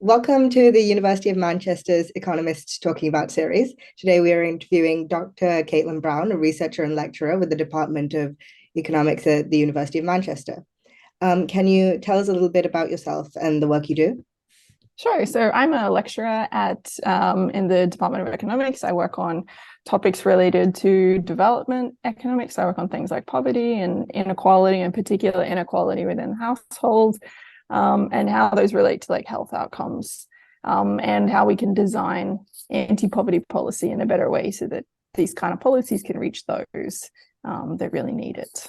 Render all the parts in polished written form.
Welcome to the University of Manchester's Economists Talking About series. Today we are interviewing Dr. Caitlin Brown, a researcher and lecturer with the Department of Economics at the University of Manchester. Can you tell us a little bit about yourself and the work you do? Sure. So I'm a lecturer at in the Department of Economics. I work on topics related to development economics. I work on things like poverty and inequality, in particular inequality within households, and how those relate to like health outcomes, and how we can design anti-poverty policy in a better way so that these kind of policies can reach those that really need it.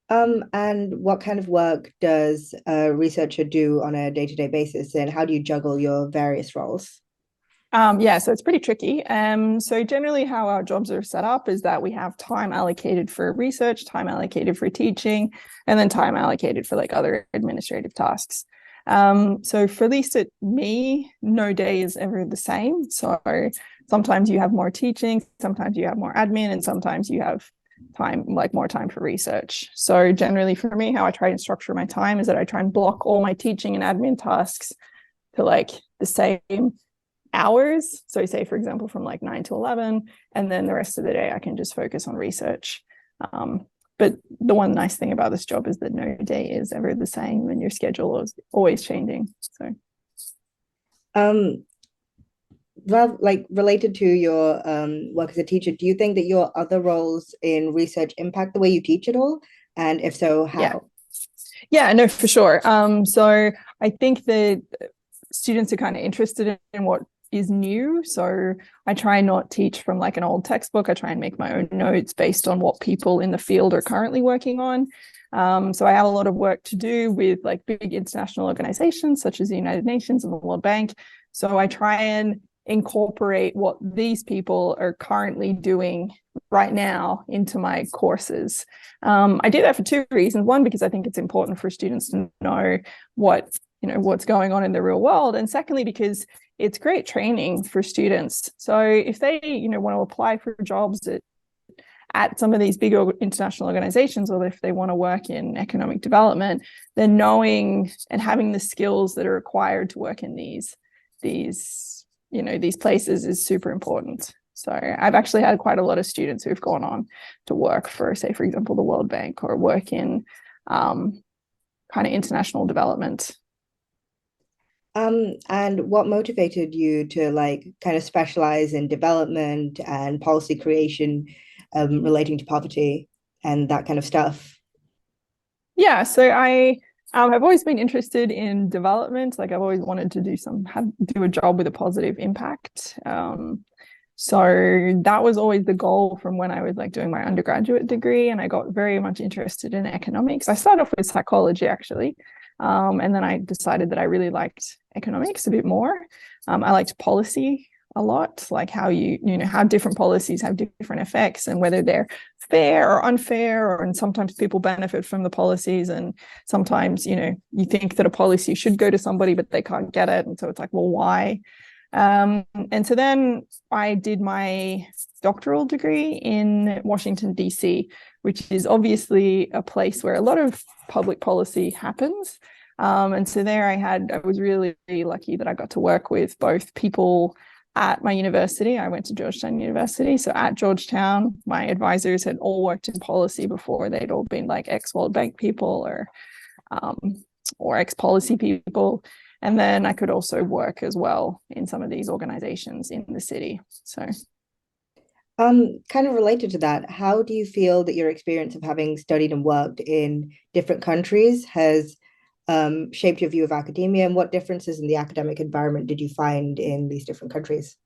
And what kind of work does a researcher do on a day-to-day basis, and how do you juggle your various roles? So it's pretty tricky. So generally how our jobs are set up is that we have time allocated for research, time allocated for teaching, and then time allocated for like other administrative tasks. So for at least at me, no day is ever the same. So sometimes you have more teaching, sometimes you have more admin, and sometimes you have more time for research. So generally for me, how I try and structure my time is that I try and block all my teaching and admin tasks to like the same hours. So say, for example, from like 9 to 11, and then the rest of the day I can just focus on research. But the one nice thing about this job is that no day is ever the same and your schedule is always changing. So well, like related to your work as a teacher, do you think that your other roles in research impact the way you teach at all? And if so, how? Yeah, no, for sure. So I think that students are kind of interested in what is new. So I try not teach from like an old textbook. I try and make my own notes based on what people in the field are currently working on. So I have a lot of work to do with like big international organizations such as the United Nations and the World Bank. So I try and incorporate what these people are currently doing right now into my courses. I do that for two reasons. One, because I think it's important for students to know what's going on in the real world, and secondly, because it's great training for students. So if they want to apply for jobs at some of these big international organizations, or if they want to work in economic development, then knowing and having the skills that are required to work in these places is super important. So I've actually had quite a lot of students who've gone on to work for, say, for example, the World Bank, or work in kind of international development. And what motivated you to like kind of specialize in development and policy creation, relating to poverty and that kind of stuff? Yeah, so I have always been interested in development. Like I've always wanted to do a job with a positive impact. So that was always the goal from when I was like doing my undergraduate degree, and I got very much interested in economics. I started off with psychology actually, and then I decided that I really liked economics a bit more. I liked policy a lot, like how how different policies have different effects and whether they're fair or unfair, and sometimes people benefit from the policies, and sometimes you think that a policy should go to somebody but they can't get it, and so it's like, well, why? And so then I did my doctoral degree in Washington, D.C., which is obviously a place where a lot of public policy happens. And so there I was really lucky that I got to work with both people at my university. I went to Georgetown University. So at Georgetown, my advisors had all worked in policy before. They'd all been like ex-World Bank people or ex-policy people. And then I could also work as well in some of these organizations in the city. So kind of related to that, how do you feel that your experience of having studied and worked in different countries has shaped your view of academia, and what differences in the academic environment did you find in these different countries?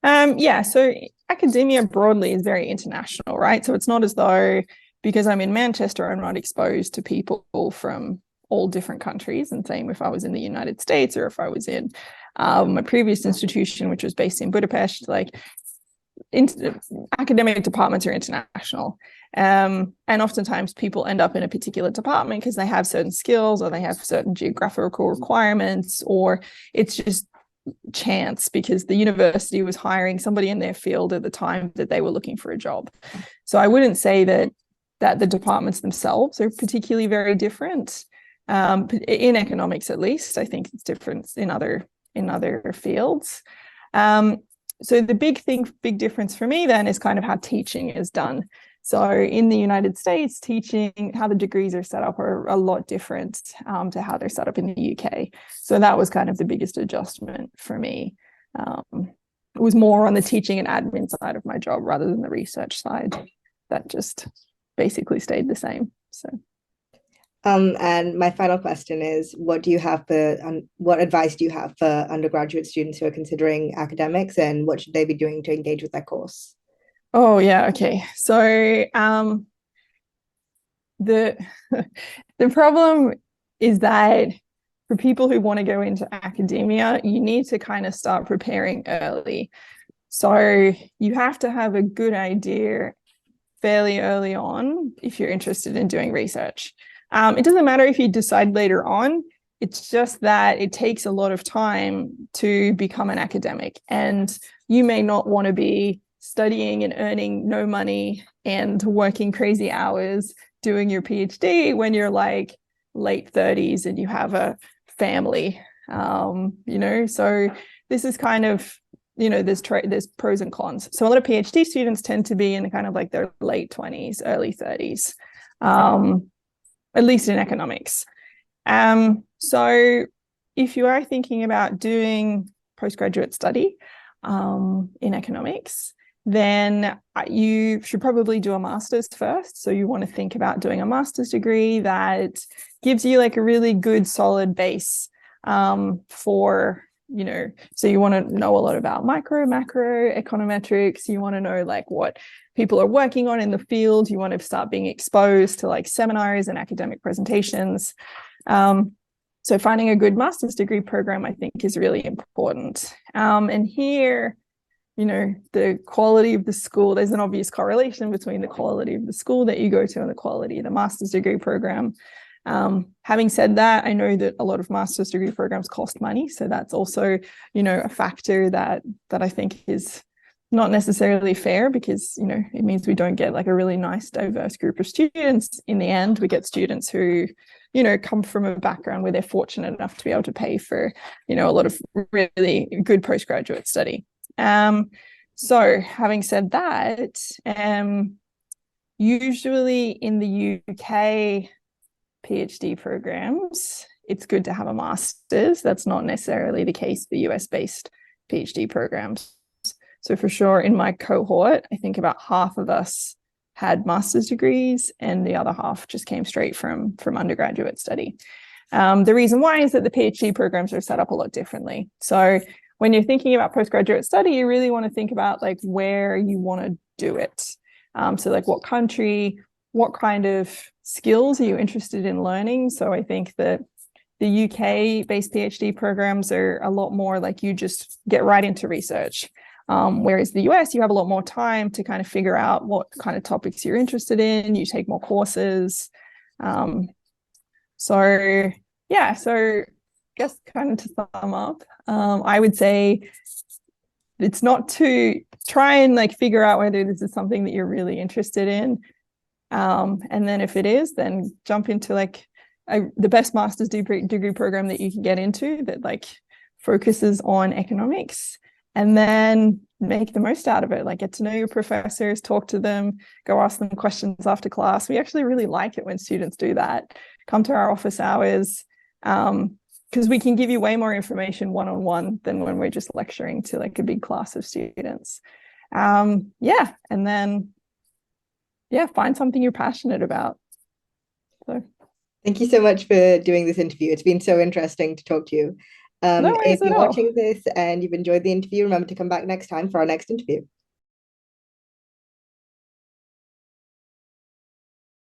So academia broadly is very international, right? So it's not as though because I'm in Manchester, I'm not exposed to people from all different countries. And same if I was in the United States, or if I was in my previous institution, which was based in Budapest, like academic departments are international. And oftentimes people end up in a particular department because they have certain skills, or they have certain geographical requirements, or it's just chance because the university was hiring somebody in their field at the time that they were looking for a job. So I wouldn't say that the departments themselves are particularly very different. In economics at least. I think it's different in other fields. Um, so the big difference for me then is kind of how teaching is done. So in the United States, teaching, how the degrees are set up are a lot different to how they're set up in the UK. So that was kind of the biggest adjustment for me. It was more on the teaching and admin side of my job rather than the research side. That just basically stayed the same. So. And my final question is, what do you have for what advice do you have for undergraduate students who are considering academics, and what should they be doing to engage with their course? Oh yeah, okay. So the the problem is that for people who want to go into academia, you need to kind of start preparing early. So you have to have a good idea fairly early on if you're interested in doing research. It doesn't matter if you decide later on. It's just that it takes a lot of time to become an academic, and you may not want to be studying and earning no money and working crazy hours doing your PhD when you're like late 30s and you have a family. So this is kind of, there's pros and cons. So a lot of PhD students tend to be in kind of like their late 20s, early 30s, at least in economics. So if you are thinking about doing postgraduate study in economics, then you should probably do a master's first. So you want to think about doing a master's degree that gives you like a really good solid base for, so you want to know a lot about macro, econometrics. You want to know like what people are working on in the field. You want to start being exposed to like seminars and academic presentations. So finding a good master's degree program, I think, is really important. And here, the quality of the school, there's an obvious correlation between the quality of the school that you go to and the quality of the master's degree program. Having said that, I know that a lot of master's degree programs cost money. So that's also, a factor that I think is not necessarily fair, because, it means we don't get like a really nice, diverse group of students. In the end, we get students who, come from a background where they're fortunate enough to be able to pay for, a lot of really good postgraduate study. So having said that, usually in the UK PhD programs, it's good to have a master's. That's not necessarily the case for US-based PhD programs. So for sure, in my cohort, I think about half of us had master's degrees, and the other half just came straight from undergraduate study. The reason why is that the PhD programs are set up a lot differently. So when you're thinking about postgraduate study, you really want to think about like where you want to do it. So like what country, what kind of skills are you interested in learning? So I think that the UK-based PhD programs are a lot more like you just get right into research. Whereas the US, you have a lot more time to kind of figure out what kind of topics you're interested in. You take more courses. So I guess kind of to sum up, I would say it's not to try and like figure out whether this is something that you're really interested in. And then if it is, then jump into like the best master's degree program that you can get into that like focuses on economics, and then make the most out of it. Like get to know your professors, talk to them, go ask them questions after class. We actually really like it when students do that. Come to our office hours, because we can give you way more information one-on-one than when we're just lecturing to like a big class of students. And then find something you're passionate about. So Thank you so much for doing this interview. It's been so interesting to talk to you. no If worries at you're all. watching this and you've enjoyed the interview, remember to come back next time for our next interview.